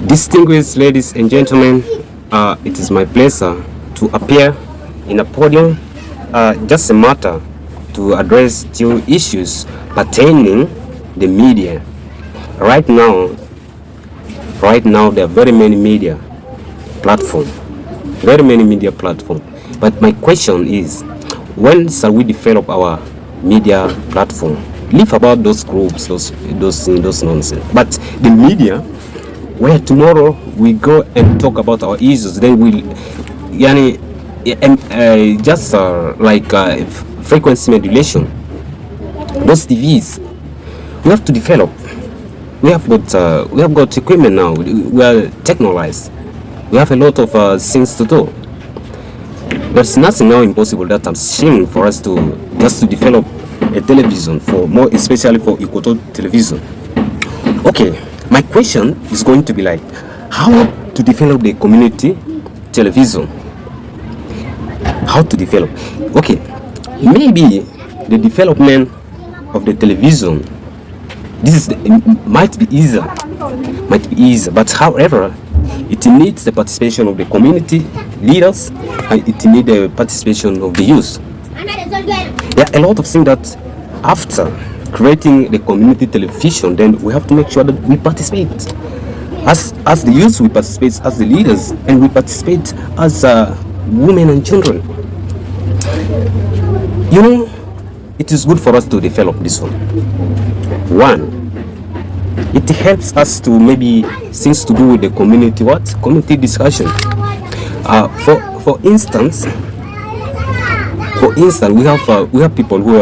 Distinguished ladies and gentlemen, it is my pleasure to appear in a podium, just a matter to address two issues pertaining the media. Right now, there are very many media platforms, But my question is, when shall we develop our media platform? Leave about those groups, those nonsense. But the media, where tomorrow we go and talk about our issues, then we'll, just like frequency modulation, those TVs, we have to develop. We have got equipment now. We are technologized. We have a lot of things to do. There's nothing now impossible that I'm seeing for us to just to develop a television, for more especially for Ikwoto television. Okay, my question is going to be like, how to develop the community television? How to develop? Okay, maybe the development of the television, might be easier, but however, it needs the participation of the community leaders and it needs the participation of the youth. There are a lot of things that after creating the community television, then we have to make sure that we participate. As the youth, we participate as the leaders, and we participate as women and children. It is good for us to develop this one. It helps us to maybe things to do with the community community discussion. For instance, we have people who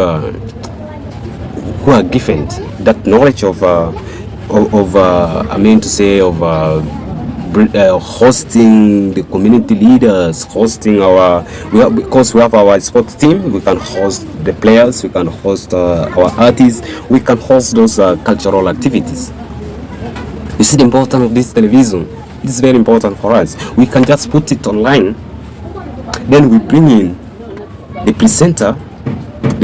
are given that knowledge of hosting the community leaders, because we have our sports team, we can host the players, we can host our artists, we can host those cultural activities. You see the importance of this television. It's very important for us. We can just put it online, then we bring in the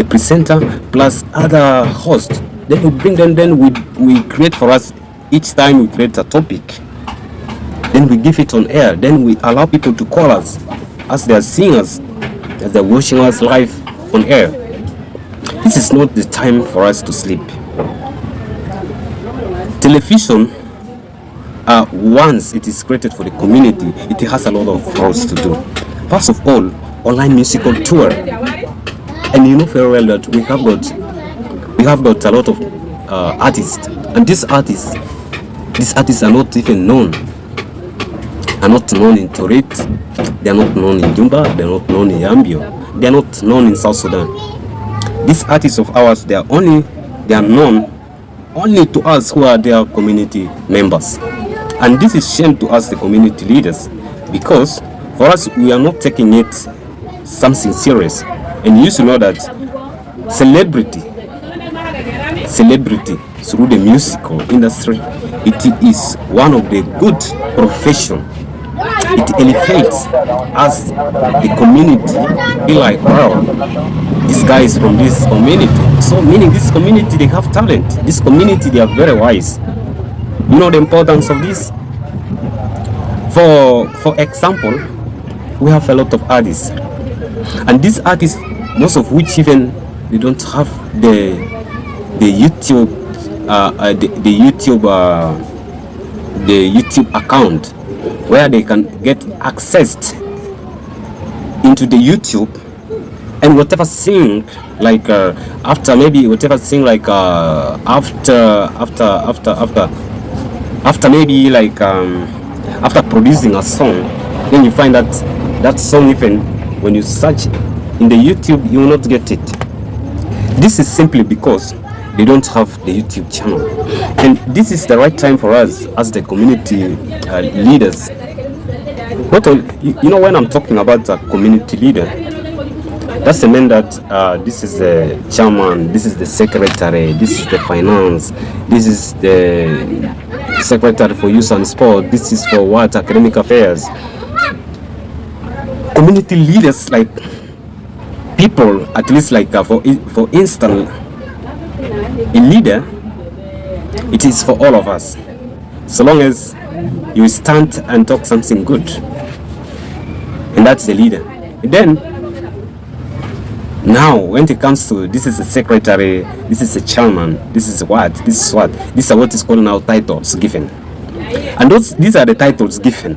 presenter plus other hosts. Then we bring them, then we create for us, each time we create a topic, then we give it on air, then we allow people to call us as they are seeing us, as they're watching us live on air. This is not the time for us to sleep. Television, once it is created for the community, it has a lot of roles to do. First of all, online musical tour. And you know very well that we have got a lot of artists, and these artists are not even known. Are not known in Torit, they are not known in Jumba, they are not known in Yambio, they are not known in South Sudan. These artists of ours, they are known only to us who are their community members. And this is shame to us, the community leaders, because for us, we are not taking it something serious. And you should know that celebrity through the musical industry, it is one of the good profession. It elevates as the community be like, wow, this guy is from this community. So meaning this community, they have talent. This community, they are very wise. You know the importance of this? For example, we have a lot of artists. And these artists, most of which even they don't have the YouTube account where they can get accessed into the YouTube, and whatever thing like after producing a song, then you find that song, even when you search in the YouTube, you will not get it. This is simply because they don't have the YouTube channel. And this is the right time for us as the community leaders. Not only, when I'm talking about a community leader, that's the man that this is the chairman, this is the secretary, this is the finance, this is the secretary for youth and sport, this is for academic affairs. Community leaders, like people, at least like for instance, a leader, it is for all of us. So long as you stand and talk something good, and that's the leader. And then now when it comes to this is a secretary, this is a chairman, this is what, these are what is called now titles given, and these are the titles given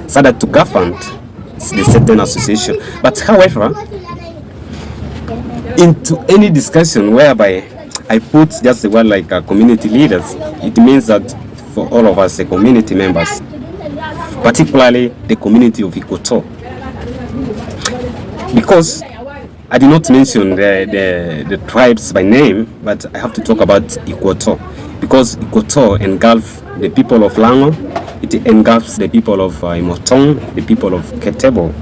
so that to govern the certain association. But however, into any discussion whereby I put just the word like community leaders, it means that for all of us, the community members, particularly the community of Ikwoto, because I did not mention the tribes by name, but I have to talk about Ikwoto, because Ikwoto engulfs the people of Lango, it engulfs the people of Imotong, the people of Ketebo,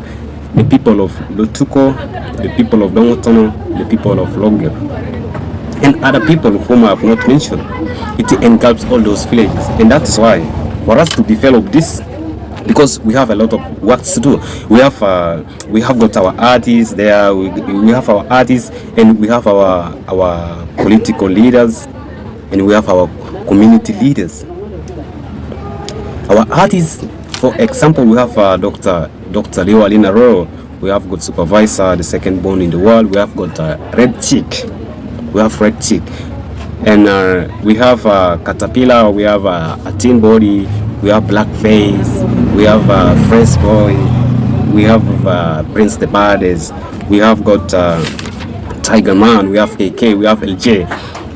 the people of Lutuko, the people of Dongotono, the people of Logger, and other people whom I have not mentioned. It engulfs all those villages, and that is why for us to develop this, because we have a lot of work to do. We have got our artists there. We have our artists, and we have our political leaders, and we have our community leaders. Our artists, for example, we have Dr. Leo Alina Ro. We have got supervisor, the second born in the world. We have got Red Chick. We have Red Chick, and we have Caterpillar. We have a Teen Body. We have Blackface, we have Fresh Boy, we have Prince the Baddest, we have got Tiger Man, we have KK, we have LJ,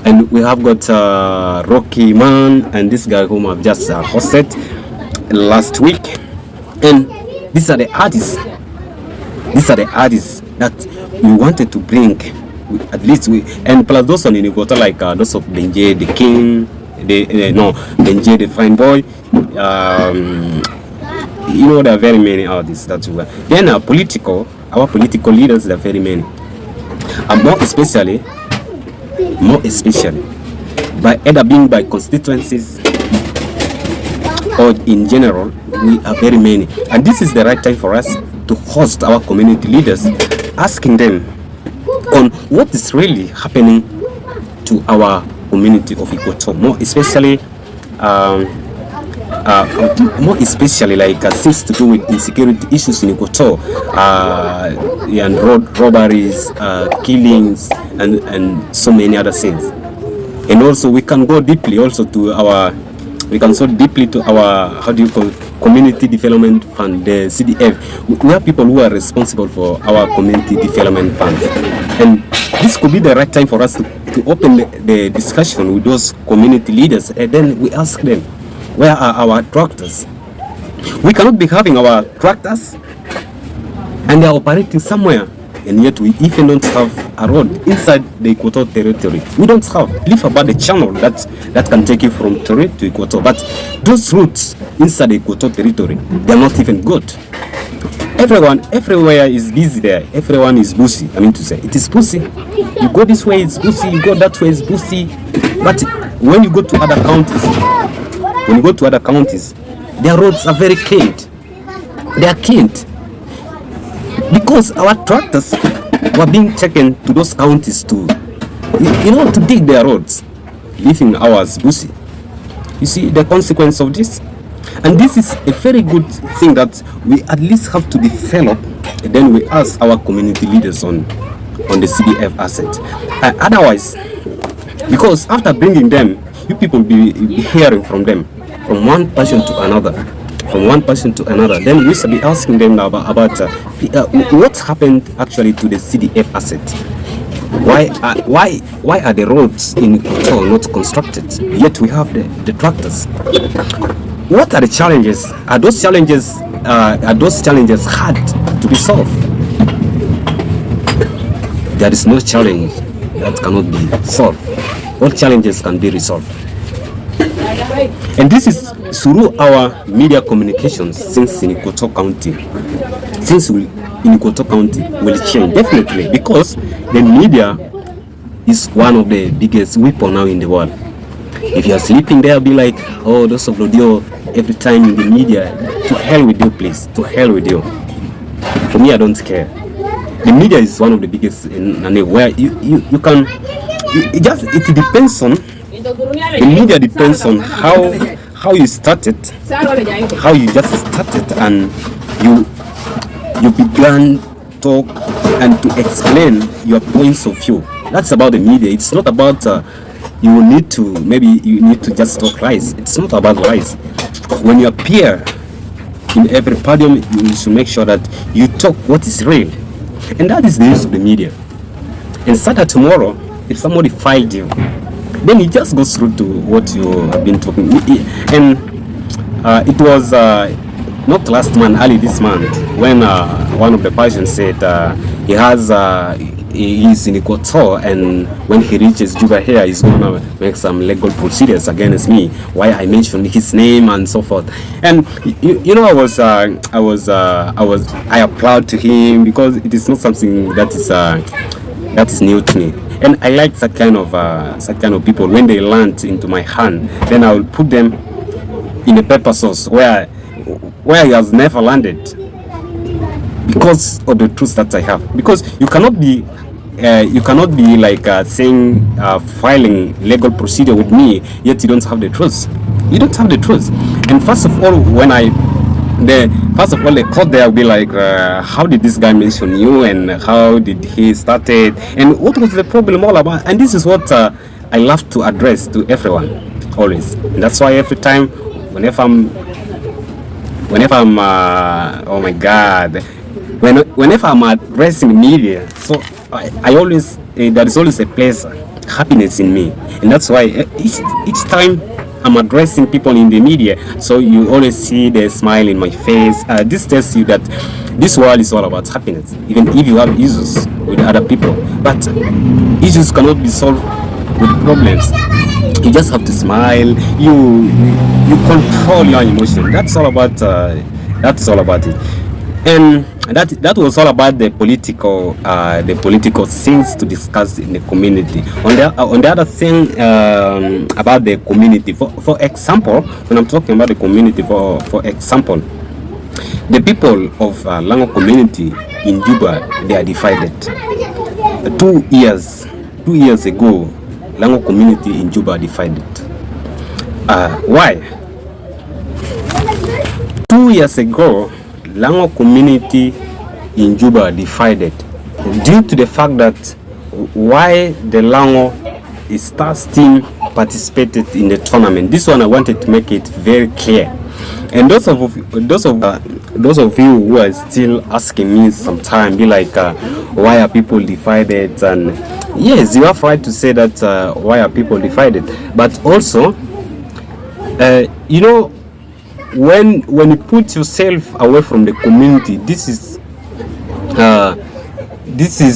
and we have got Rocky Man, and this guy whom I've just hosted last week. And these are the artists. These are the artists that we wanted to bring. At least and plus those on Ikwoto, like those of Benje the King, Benje the Fine Boy. There are very many artists that we were. Then our political leaders, there are very many, and more especially by either being by constituencies or in general, we are very many. And this is the right time for us to host our community leaders, asking them on what is really happening to our community of Ikwoto, more especially like things to do with insecurity issues in Ikwoto, and road robberies, killings, and so many other things. And also we can go deeply also to our community development fund, the CDF. We have people who are responsible for our community development funds, and this could be the right time for us to open the discussion with those community leaders, and then we ask them, where are our tractors? We cannot be having our tractors and they are operating somewhere, and yet we even don't have a road inside the Ikwoto territory. We don't have. Leave about the channel that can take you from Tori to Ikwoto, but those routes inside the Ikwoto territory, they are not even good. Everyone, everywhere is busy there. Everyone is busy. I mean to say, it is busy. You go this way, it's busy. You go that way, it's busy. But when you go to other counties, their roads are very cleaned. They are cleaned because our tractors were being taken to those counties to dig their roads, leaving ours busy. You see the consequence of this, and this is a very good thing that we at least have to develop, and then we ask our community leaders on the CDF asset. Otherwise, because after bringing them, you people be hearing from them, from one person to another, then we should be asking them now about what happened actually to the CDF asset. Why are the roads in Ikwoto not constructed? Yet we have the tractors. What are the challenges? Are those challenges hard to be solved? There is no challenge that cannot be solved. All challenges can be resolved. And this is through our media communications since in Ikwoto County. In Ikwoto County will change, definitely, because the media is one of the biggest weapons now in the world. If you are sleeping there, be like, oh, those of Lodio, every time in the media, to hell with you, please, to hell with you. For me, I don't care. The media is one of the biggest in where you can, it depends on, the media depends on how how you started, how you just started, and you began talk and to explain your points of view. That's about the media. It's not about you need to just talk lies. It's not about lies. When you appear in every podium, you should make sure that you talk what is real, and that is the use of the media. And Saturday tomorrow, if somebody filed you, then it just goes through to what you have been talking. And it was not last month, early this month, when one of the patients said he's in Ikwoto, and when he reaches Juba here, he's gonna make some legal procedures against me. Why I mentioned his name and so forth. And you know, I applaud to him because it is not something that is new to me. And I like that kind of people. When they land into my hand, then I will put them in a pepper sauce where he has never landed, because of the truth that I have. Because you cannot be like saying filing legal procedure with me, yet you don't have the truth. You don't have the truth. And first of all, the court there will be like, how did this guy mention you, and how did he started, and what was the problem all about? And this is what I love to address to everyone always. And that's why every time, whenever I'm oh my God, whenever I'm addressing media, so I always there is always a place, happiness in me, and that's why each time I'm addressing people in the media, so you always see the smile in my face. This tells you that this world is all about happiness, even if you have issues with other people. But issues cannot be solved with problems. You just have to smile. You control your emotion. That's all about it. And that was all about the political things to discuss in the community. On the other thing about the community, for example, when I'm talking about the community, for example, the people of Lango community in Juba, they are divided. 2 years ago, Lango community in Juba divided. Why? 2 years ago, Lango community in Juba divided due to the fact that why the Lango Stars team participated in the tournament. This one I wanted to make it very clear. And those of you who are still asking me sometime, be like, why are people divided? And yes, you have right to say that. Why are people divided? But also, you know, when you put yourself away from the community, this is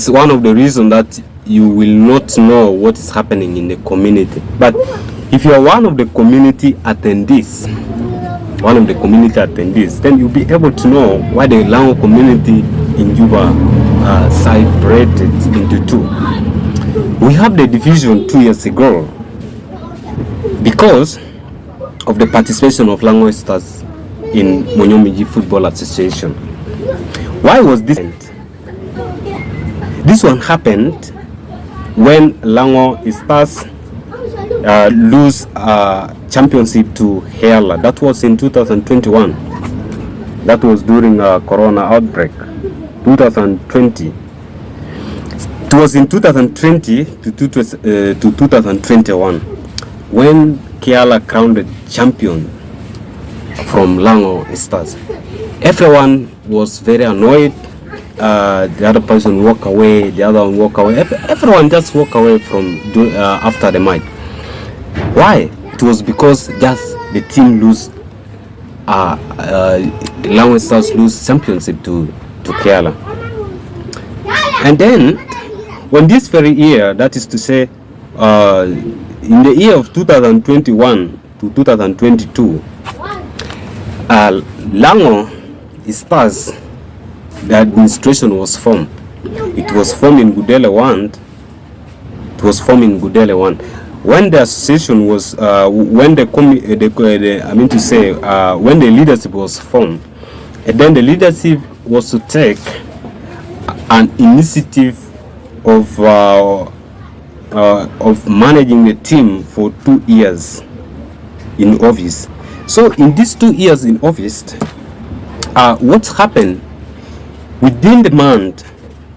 one of the reasons that you will not know what is happening in the community. But if you are one of the community attendees, then you'll be able to know why the Lango community in Juba separated into two. We have the division 2 years ago because of the participation of Lango Stars in Monyomiji Football Association. Why was this? This one happened when Lango Stars lose championship to Hela. That was in 2021. That was during Corona outbreak. 2020. It was in 2020 to 2021 when Kiala crowned the champion from Lango Stars. Everyone was very annoyed. The other person walk away, the other one walk away. Everyone just walk away from after the match. Why? It was because just the team lose. The Lango Stars lose championship to Kiala. And then, when this very year, that is to say, in the year of 2021 to 2022, Lango Stars, the administration was formed. It was formed in Gudele 1. When the association was, when the leadership was formed, and then the leadership was to take an initiative of managing the team for 2 years in office. So in these 2 years in office, what happened within the month,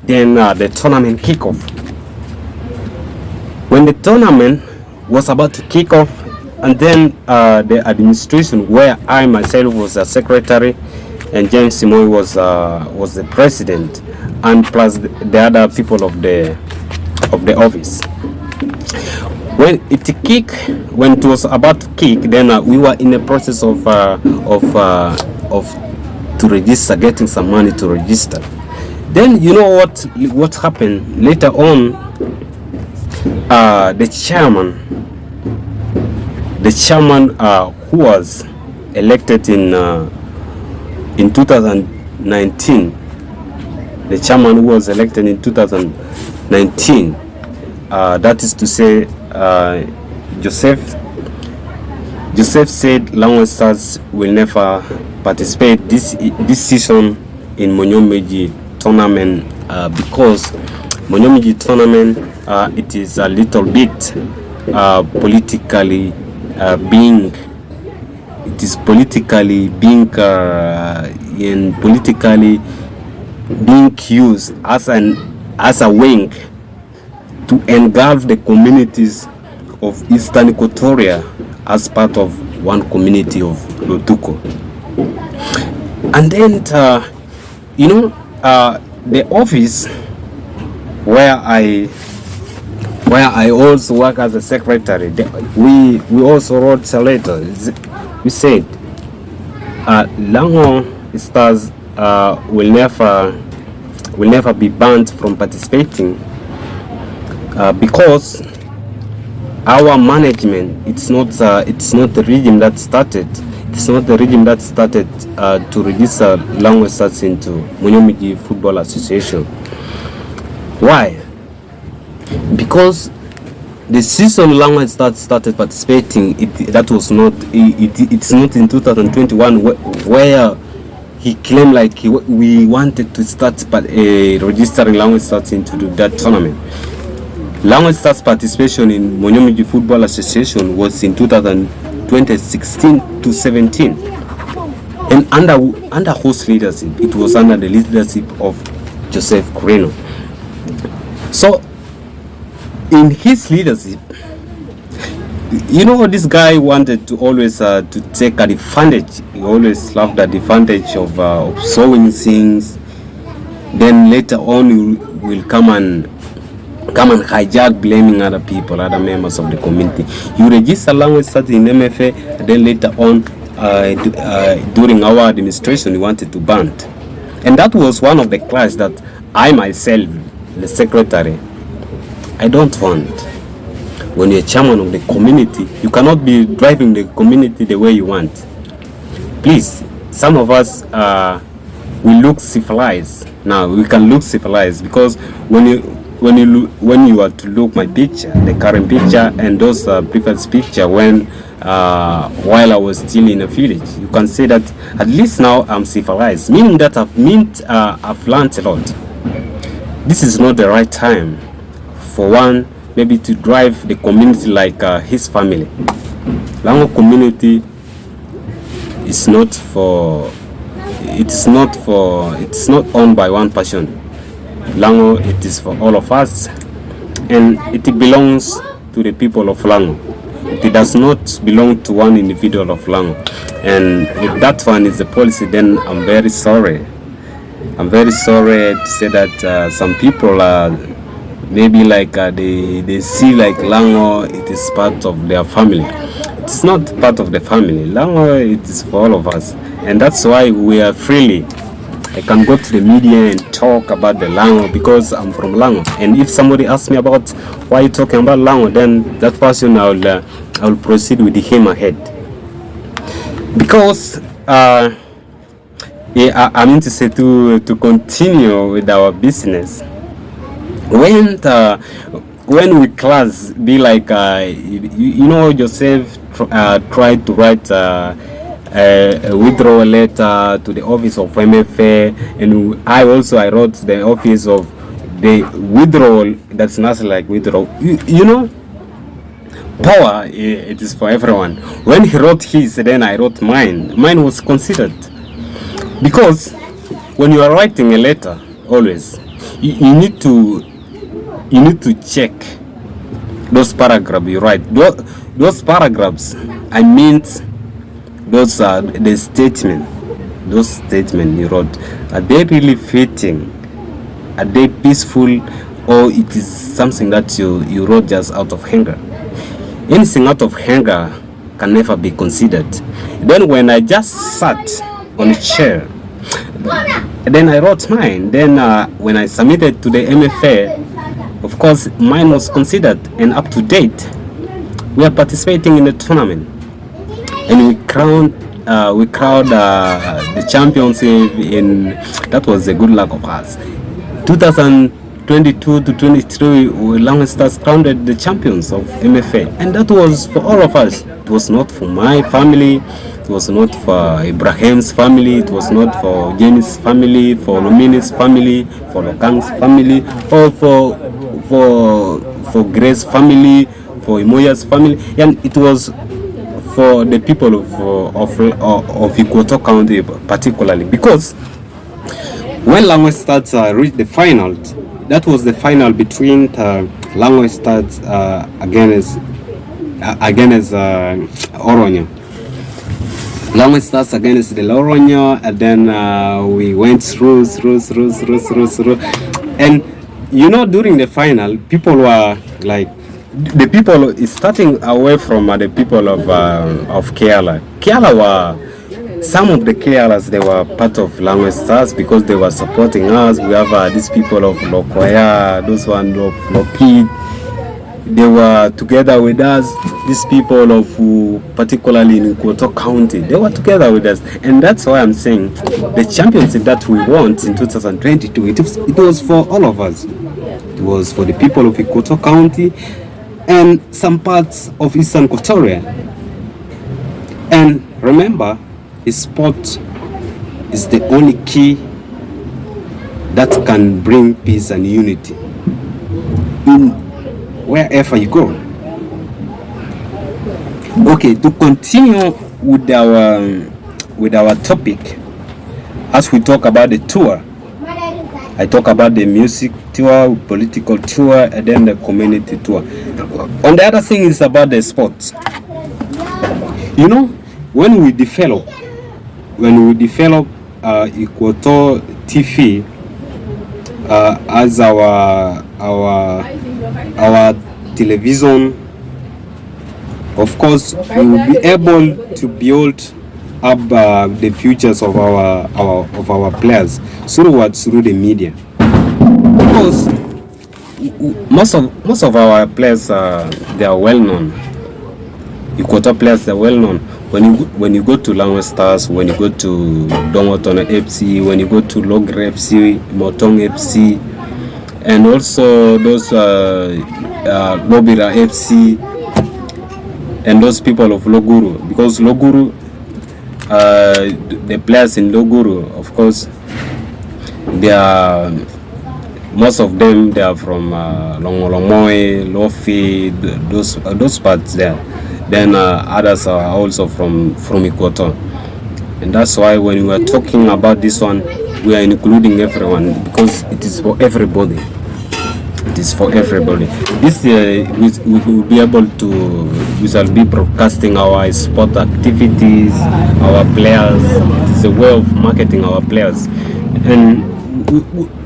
then the tournament kick off. When the tournament was about to kick off, and then the administration, where I myself was a secretary and James Simoy was the president, and plus the other people of the office. When it was about to kick, then we were in the process of to register, getting some money to register. Then you know what happened later on. The chairman who was elected in 2019. The chairman who was elected in 2019. That is to say, Joseph said Langwa Stars will never participate this season in Monyomeji tournament because Monyomeji tournament it is a little bit politically being used as a wing to engulf the communities of Eastern Equatoria as part of one community of Lotuko. And then the office where I also work as a secretary, we also wrote a letter. We said Langwa Stars will never be banned from participating because our management, it's not the regime that started. It's not the regime that started to register Langwa Stars into Monyomeji Football Association. Why? Because the season Langwa Stars started participating, it's not in 2021 where he claimed like we wanted to start registering Langwa Stars into that tournament. Langwa Stars participation in Monyomeji Football Association was in 2016 to 17, and under whose leadership? It was under the leadership of Joseph Coreno. So in his leadership, this guy wanted to always to take advantage. He always loved the advantage of sowing things. Then later on, he will come and hijack, blaming other people, other members of the community. You register Langwa Stars in MFA, then later on, during our administration, we wanted to ban it. And that was one of the clash that I myself, the secretary, I don't want. When you're chairman of the community, you cannot be driving the community the way you want. Please, some of us we look civilized. Now we can look civilized because when you are to look my picture, the current picture, and those previous picture when while I was still in a village, you can say that at least now I'm civilized, meaning that I've learned a lot. This is not the right time for one maybe to drive the community like his family. Langwa community is not owned by one person. Langwa, it is for all of us, and it belongs to the people of Langwa. It does not belong to one individual of Langwa. And if that one is the policy, then I'm very sorry. I'm very sorry to say that some people are maybe like they see like Langwa, it is part of their family. It's not part of the family. Langwa, it is for all of us, and that's why we are freely. I can go to the media and talk about the Langwa because I'm from Langwa. And if somebody asks me about why you're talking about Langwa, then that person I will proceed with him ahead. Because I mean to say to continue with our business. When we class be like Joseph tried to write a withdrawal letter to the office of MFA, and I wrote the office of the withdrawal. That's not like withdrawal. power, it is for everyone. When he wrote his, then I wrote mine. Mine was considered, because when you are writing a letter, always you need to check those paragraphs you write. Those paragraphs, I mean, those are the statement. Those statements you wrote, are they really fitting? Are they peaceful, or it is something that you wrote just out of anger? Anything out of anger can never be considered. Then when I just sat on a chair, then I wrote mine. Then when I submitted to the MFA, of course mine was considered and up to date. We are participating in the tournament, and we crowned the champions in that was a good luck of us. 2022 to 23, Lange Stars crowned the champions of MFA, and that was for all of us. It was not for my family, it was not for Ibrahim's family, it was not for Jenny's family, for Lumini's family, for Lokang's family, or for Grace's family, for Imoya's family, and it was for the people of Ikwoto County particularly, because when Lange Stars reached the final, that was the final between Lange Stars against Oronya. Lange Stars against the Oronya, and then we went through, and during the final, people were like, the people is starting away from the people of Kerala. Kerala were, some of the Kerala's, they were part of Lange Stars because they were supporting us. We have these people of Lokoya, those one of Loki. They were together with us. These people of, particularly in Ikwoto County, they were together with us. And that's why I'm saying the championship that we won in 2022, it was for all of us. It was for the people of Ikwoto County and some parts of Eastern Equatoria. And remember, sport is the only key that can bring peace and unity in wherever you go. Okay, to continue with our topic, as we talk about the tour, I talk about the music tour, political tour, and then the community tour. On the other thing is about the sports. When we develop Ikwoto TV as our television, of course we will be able to build up the futures of our players through the media, because most of our players they are well known. Ikwoto players are well known. When you go to Lange Stars, when you go to Dongotona FC, when you go to Logre FC, Motong FC, and also those Lobira FC, and those people of Loguru, because Loguru, the players in Loguru, of course, they are, most of them, they are from Longolomoy, Lofi, those parts there. Then others are also from Ikwoto, and that's why when we are talking about this one, we are including everyone, because it is for everybody. It is for everybody. This we will be able to, we shall be broadcasting our sport activities, our players. It is a way of marketing our players, and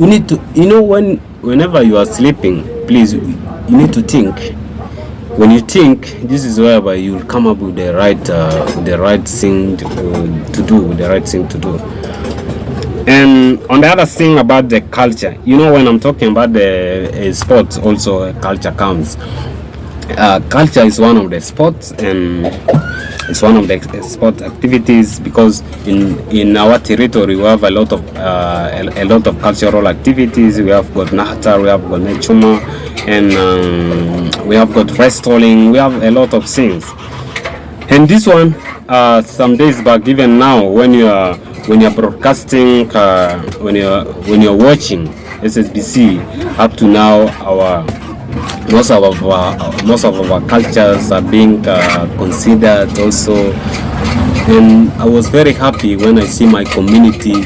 we need to, whenever you are sleeping, please, you need to think. When you think, this is whereby you will come up with the right thing to do. And on the other thing about the culture, when I'm talking about the sports, also culture comes. Culture is one of the sports, and it's one of the sport activities, because in our territory we have a lot of cultural activities. We have got Nahata, we have got Nechuma, and we have got wrestling. We have a lot of things. And this one, some days back, even now, when you're broadcasting, when you're watching SSBC, up to now most of our cultures are being considered also. And I was very happy when I see my community.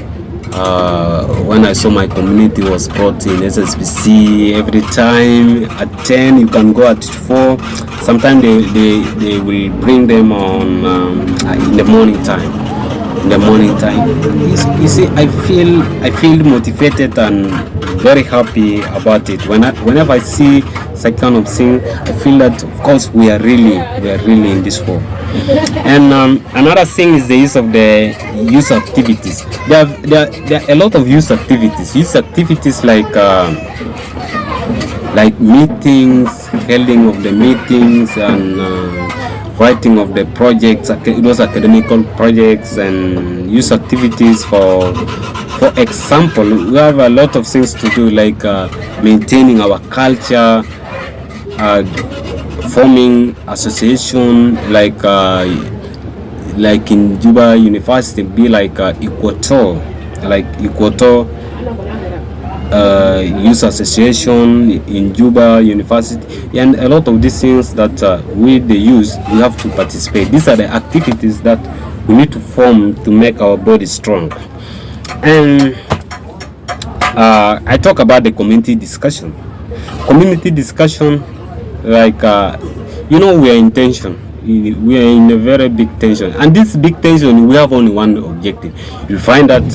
When I saw my community was brought in SSBC every time at 10, you can go at 4. Sometimes they will bring them on in the morning time. In the morning time, you see, I feel motivated and very happy about it. Whenever I see such kind of thing, I feel that of course we are really in this war. And another thing is the use of the youth activities. There are a lot of youth activities. Youth activities like meetings, holding of the meetings, and writing of the projects, those academical projects, and youth activities. For example, we have a lot of things to do, like maintaining our culture, forming association, like in Juba University, be like Ikwoto, youth association in Juba University, and a lot of these things that we the youth, we have to participate. These are the activities that we need to form to make our body strong. And I talk about the community discussion. Like we are in tension. We are in a very big tension, and this big tension, we have only one objective. You find that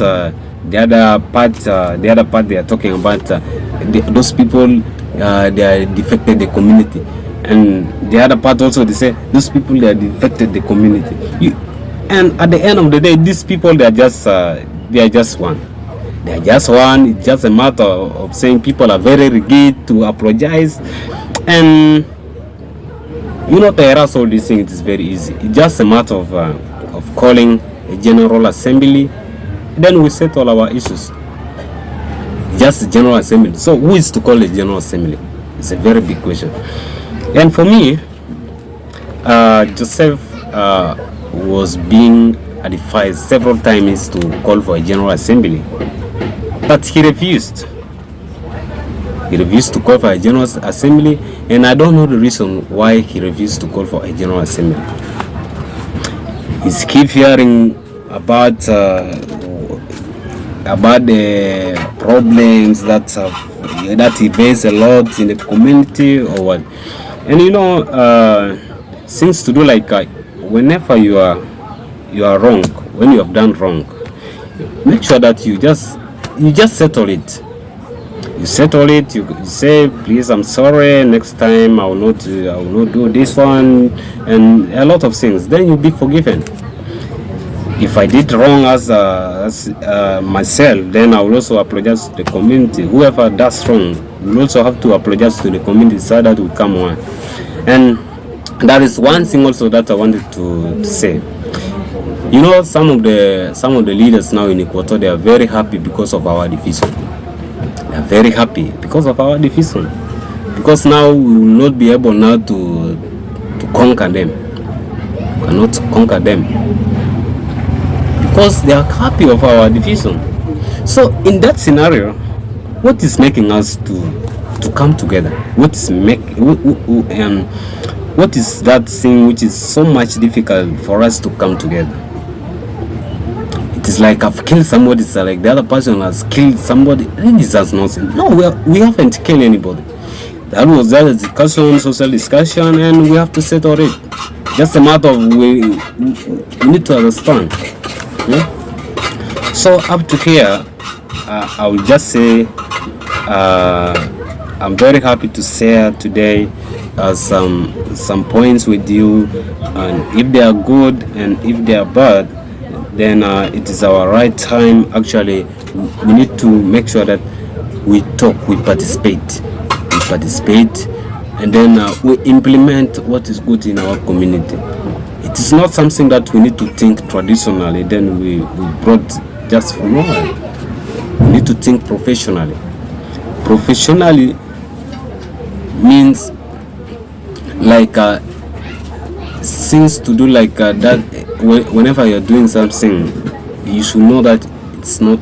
the other part they are talking about, those people, they are defected the community, and the other part also they say those people, they are defected the community. And at the end of the day, these people, they are just one. They are just one. It's just a matter of saying people are very rigid to apologize, and to harass all these things. It is very easy. It's just a matter of calling a general assembly. Then we settle our issues. Just a general assembly. So who is to call a general assembly? It's a very big question. And for me, Joseph was being advised several times to call for a general assembly, but he refused. He refused to call for a general assembly, and I don't know the reason why he refused to call for a general assembly. He's keep hearing about the problems that he faces a lot in the community or what. And things to do, like whenever you are wrong, when you have done wrong, make sure that you just settle it. You settle it. You say, please, I'm sorry. Next time I will not do this one, and a lot of things. Then you'll be forgiven. If I did wrong as myself, then I will also apologize to the community. Whoever does wrong will also have to apologize to the community, so that will come on. And that is one thing also that I wanted to say. Some of the leaders now in Ikwoto, they are very happy because of our division. They are very happy because of our division. Because now we will not be able now to conquer them. We cannot conquer them, because they are happy of our division. So in that scenario, what is making us to come together? What is that thing which is so much difficult for us to come together? It is like I've killed somebody. It's like the other person has killed somebody. This is nonsense. No, we haven't killed anybody. That was a discussion, social discussion, and we have to settle it. Just a matter of we need to understand. Yeah? So up to here, I will just say I'm very happy to share today some points with you, and if they are good and if they are bad, then it is our right time. Actually, we need to make sure that we talk, we participate, and then we implement what is good in our community. It is not something that we need to think traditionally, then we brought just from nowhere. We need to think professionally. Professionally means like things to do like that. Whenever you're doing something, you should know that it's not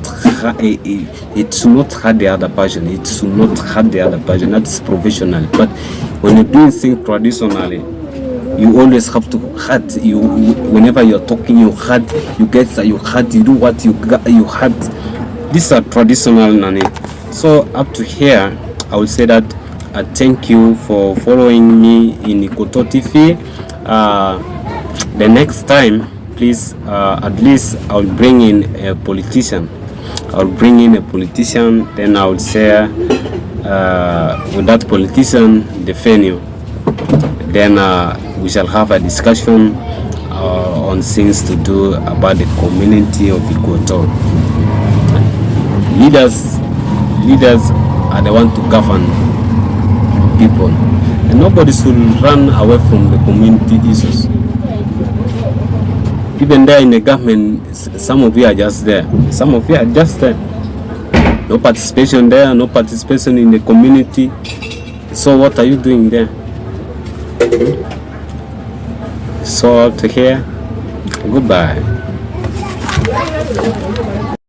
it should not hurt the other person. It should not hurt the other person. That's professional. But when you're doing things traditionally, you always have to hurt. You whenever you're talking, you hurt. You get that you hurt. You do what you got. You hurt. These are traditional nani. So up to here, I will say that I thank you for following me in Ikwoto TV. The next time, please, at least I'll bring in a politician. Then I will share with that politician the venue. Then we shall have a discussion on things to do about the community of Ikwoto. Leaders are the one to govern people, and nobody should run away from the community issues. Even there in the government, some of you are just there. No participation there, no participation in the community. So what are you doing there? So to here, goodbye.